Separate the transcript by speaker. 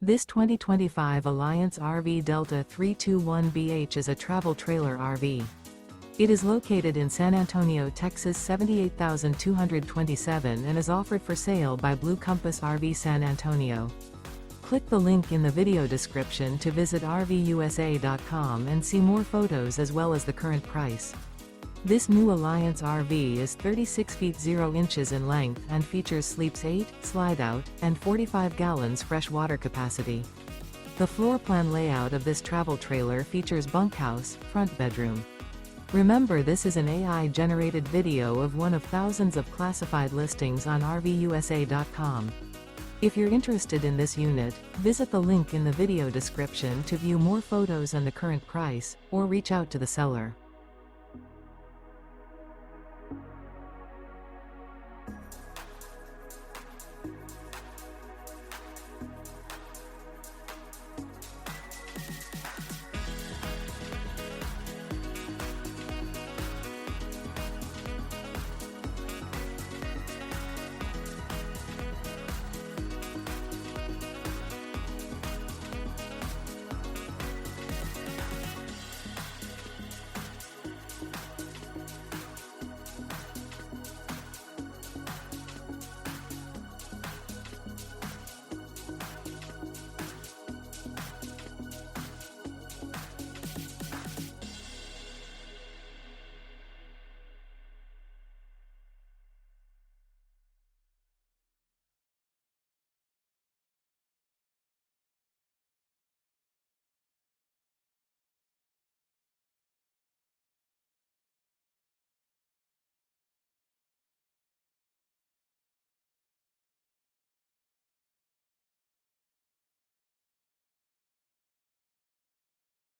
Speaker 1: This 2025 Alliance RV Delta 321BH is a travel trailer RV. It is located in San Antonio, Texas 78227 and is offered for sale by Blue Compass RV San Antonio. Click the link in the video description to visit RVUSA.com and see more photos as well as the current price. This new Alliance RV is 36 feet 0 inches in length and features sleeps 8, slide-out, and 45 gallons fresh water capacity. The floor plan layout of this travel trailer features bunkhouse, front bedroom. Remember, this is an AI-generated video of one of thousands of classified listings on RVUSA.com. If you're interested in this unit, visit the link in the video description to view more photos and the current price, or reach out to the seller.